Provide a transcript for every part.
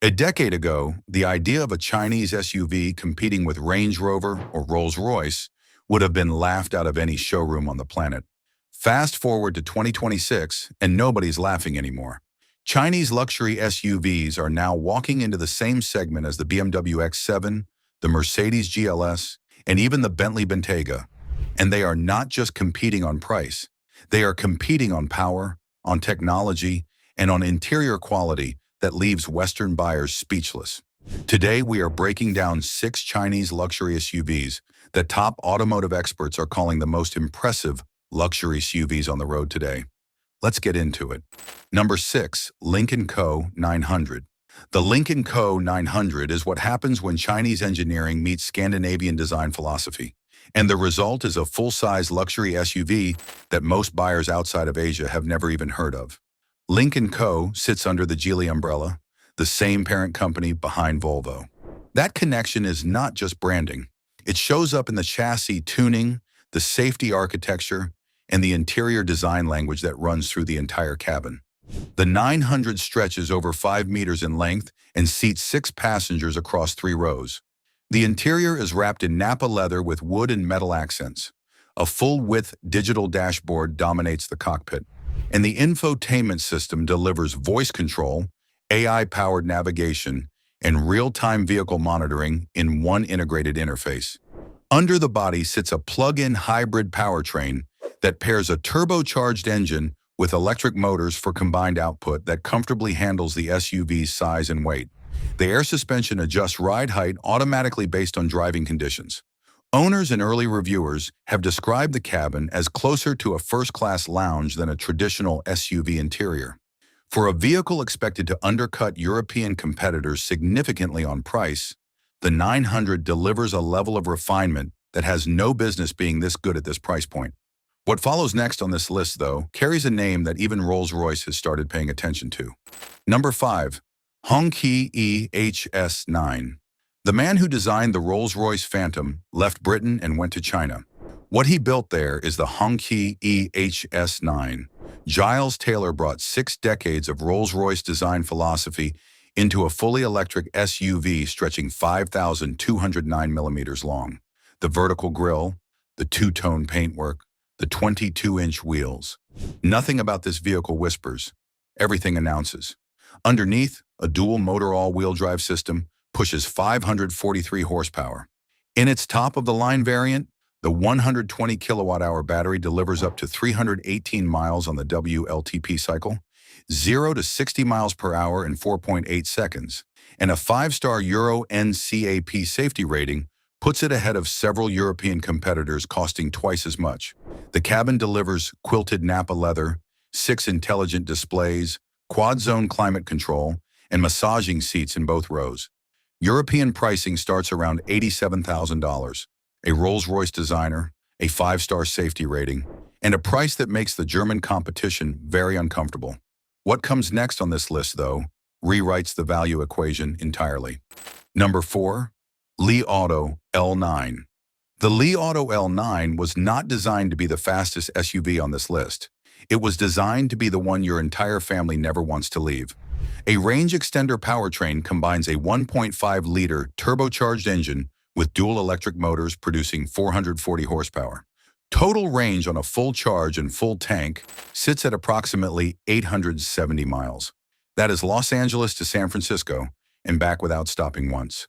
A decade ago, the idea of a Chinese SUV competing with Range Rover or Rolls-Royce would have been laughed out of any showroom on the planet. Fast forward to 2026, and nobody's laughing anymore. Chinese luxury SUVs are now walking into the same segment as the BMW X7, the Mercedes GLS, and even the Bentley Bentayga. And they are not just competing on price. They are competing on power, on technology, and on interior quality that leaves Western buyers speechless. Today, we are breaking down 6 Chinese luxury SUVs that top automotive experts are calling the most impressive luxury SUVs on the road today. Let's get into it. Number 6, Lincoln Co. 900. The Lincoln Co. 900 is what happens when Chinese engineering meets Scandinavian design philosophy. And the result is a full-size luxury SUV that most buyers outside of Asia have never even heard of. Lincoln Co. sits under the Geely umbrella, the same parent company behind Volvo. That connection is not just branding. It shows up in the chassis tuning, the safety architecture, and the interior design language that runs through the entire cabin. The 900 stretches over 5 meters in length and seats 6 passengers across 3 rows. The interior is wrapped in Napa leather with wood and metal accents. A full-width digital dashboard dominates the cockpit, and the infotainment system delivers voice control, AI-powered navigation, and real-time vehicle monitoring in one integrated interface. Under the body sits a plug-in hybrid powertrain that pairs a turbocharged engine with electric motors for combined output that comfortably handles the SUV's size and weight. The air suspension adjusts ride height automatically based on driving conditions. Owners and early reviewers have described the cabin as closer to a first-class lounge than a traditional SUV interior. For a vehicle expected to undercut European competitors significantly on price, the 900 delivers a level of refinement that has no business being this good at this price point. What follows next on this list, though, carries a name that even Rolls-Royce has started paying attention to. Number 5, Hongqi EHS9. The man who designed the Rolls-Royce Phantom left Britain and went to China. What he built there is the Hongqi EHS9. Giles Taylor brought 6 decades of Rolls-Royce design philosophy into a fully electric SUV stretching 5,209 millimeters long. The vertical grille, the two-tone paintwork, the 22-inch wheels. Nothing about this vehicle whispers. Everything announces. Underneath, a dual-motor all-wheel drive system pushes 543 horsepower. In its top-of-the-line variant, the 120 kilowatt-hour battery delivers up to 318 miles on the WLTP cycle, 0 to 60 miles per hour in 4.8 seconds, and a 5-star Euro NCAP safety rating puts it ahead of several European competitors costing twice as much. The cabin delivers quilted Napa leather, 6 intelligent displays, quad-zone climate control, and massaging seats in both rows. European pricing starts around $87,000. A Rolls-Royce designer, a 5-star safety rating, and a price that makes the German competition very uncomfortable. What comes next on this list, though, rewrites the value equation entirely. Number 4, Li Auto L9. The Li Auto L9 was not designed to be the fastest SUV on this list. It was designed to be the one your entire family never wants to leave. A range extender powertrain combines a 1.5-liter turbocharged engine with dual electric motors producing 440 horsepower. Total range on a full charge and full tank sits at approximately 870 miles. That is Los Angeles to San Francisco and back without stopping once.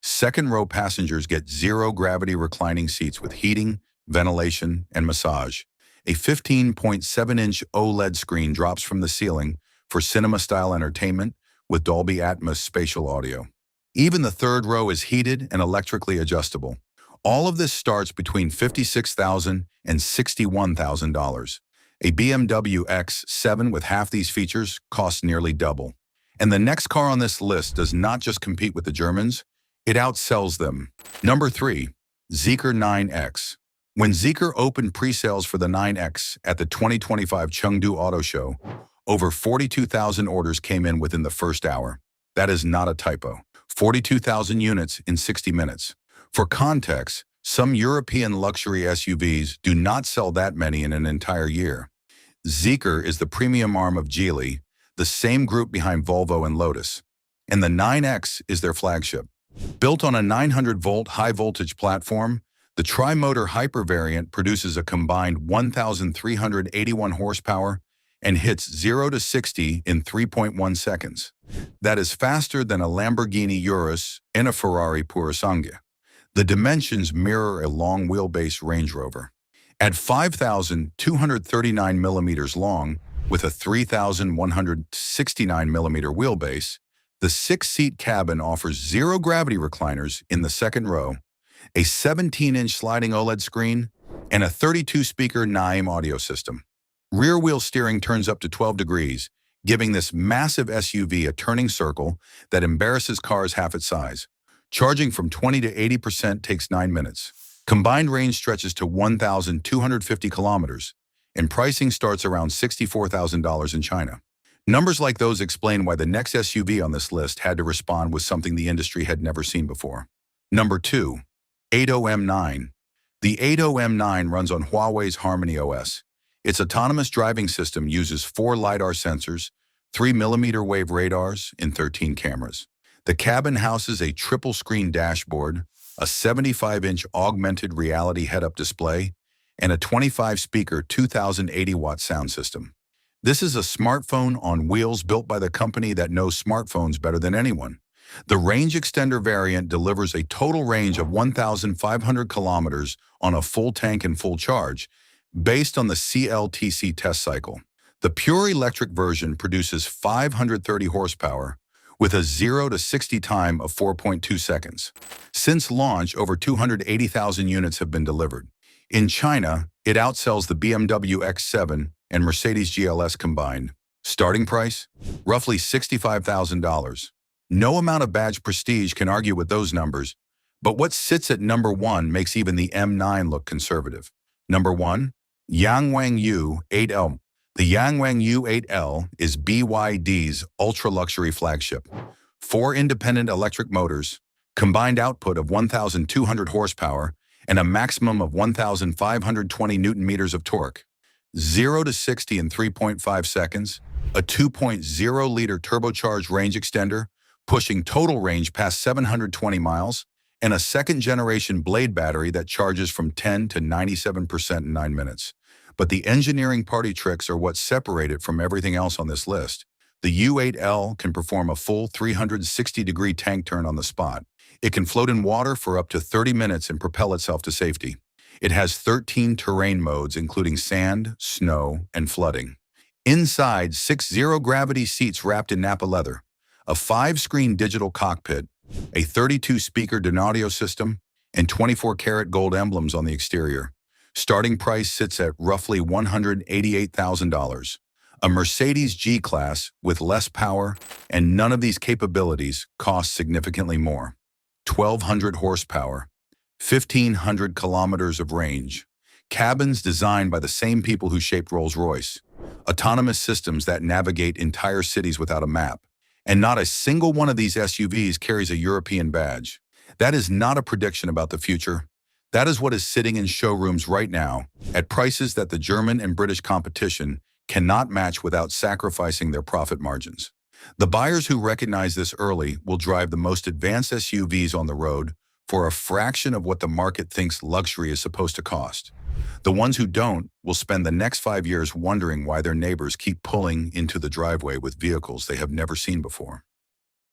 Second-row passengers get zero-gravity reclining seats with heating, ventilation, and massage. A 15.7-inch OLED screen drops from the ceiling for cinema-style entertainment with Dolby Atmos spatial audio. Even the third row is heated and electrically adjustable. All of this starts between $56,000 and $61,000. A BMW X7 with half these features costs nearly double. And the next car on this list does not just compete with the Germans, it outsells them. Number 3, Zeekr 9X. When Zeekr opened pre-sales for the 9X at the 2025 Chengdu Auto Show, over 42,000 orders came in within the first hour. That is not a typo. 42,000 units in 60 minutes. For context, some European luxury SUVs do not sell that many in an entire year. Zeekr is the premium arm of Geely, the same group behind Volvo and Lotus. and the 9X is their flagship. Built on a 900-volt high-voltage platform, the tri-motor hyper variant produces a combined 1,381 horsepower and hits 0 to 60 in 3.1 seconds. That is faster than a Lamborghini Urus and a Ferrari Purosangue. The dimensions mirror a long wheelbase Range Rover. At 5,239 millimeters long, with a 3,169 millimeter wheelbase, the six-seat cabin offers zero gravity recliners in the second row, a 17-inch sliding OLED screen, and a 32-speaker NAIM audio system. Rear-wheel steering turns up to 12 degrees, giving this massive SUV a turning circle that embarrasses cars half its size. Charging from 20 to 80% takes 9 minutes. Combined range stretches to 1,250 kilometers, and pricing starts around $64,000 in China. Numbers like those explain why the next SUV on this list had to respond with something the industry had never seen before. Number 2. 80 M9. The 80 M9 runs on Huawei's Harmony OS. Its autonomous driving system uses 4 LiDAR sensors, 3 millimeter wave radars, and 13 cameras. The cabin houses a triple-screen dashboard, a 75-inch augmented reality head-up display, and a 25-speaker 2,080-watt sound system. This is a smartphone on wheels built by the company that knows smartphones better than anyone. The range extender variant delivers a total range of 1,500 kilometers on a full tank and full charge, based on the CLTC test cycle. The pure electric version produces 530 horsepower, with a 0 to 60 time of 4.2 seconds. Since launch, over 280,000 units have been delivered. In China, it outsells the BMW X7 and Mercedes GLS combined. Starting price? Roughly $65,000. No amount of badge prestige can argue with those numbers, but what sits at number 1 makes even the M9 look conservative. Number 1. Yangwang 8L. The Yangwang 8L is BYD's ultra-luxury flagship. 4 independent electric motors, combined output of 1,200 horsepower, and a maximum of 1,520 newton-meters of torque. 0 to 60 in 3.5 seconds, a 2.0-liter turbocharged range extender, pushing total range past 720 miles, and a second-generation blade battery that charges from 10 to 97% in 9 minutes. But the engineering party tricks are what separate it from everything else on this list. The U8L can perform a full 360-degree tank turn on the spot. It can float in water for up to 30 minutes and propel itself to safety. It has 13 terrain modes, including sand, snow, and flooding. Inside, 6 zero-gravity seats wrapped in Napa leather, a 5-screen digital cockpit, a 32-speaker audio system, and 24-karat gold emblems on the exterior. Starting price sits at roughly $188,000. A Mercedes G-Class with less power and none of these capabilities costs significantly more. 1,200 horsepower, 1,500 kilometers of range. Cabins designed by the same people who shaped Rolls-Royce. Autonomous systems that navigate entire cities without a map. And not a single one of these SUVs carries a European badge. That is not a prediction about the future. That is what is sitting in showrooms right now, at prices that the German and British competition cannot match without sacrificing their profit margins. The buyers who recognize this early will drive the most advanced SUVs on the road for a fraction of what the market thinks luxury is supposed to cost. The ones who don't will spend the next 5 years wondering why their neighbors keep pulling into the driveway with vehicles they have never seen before.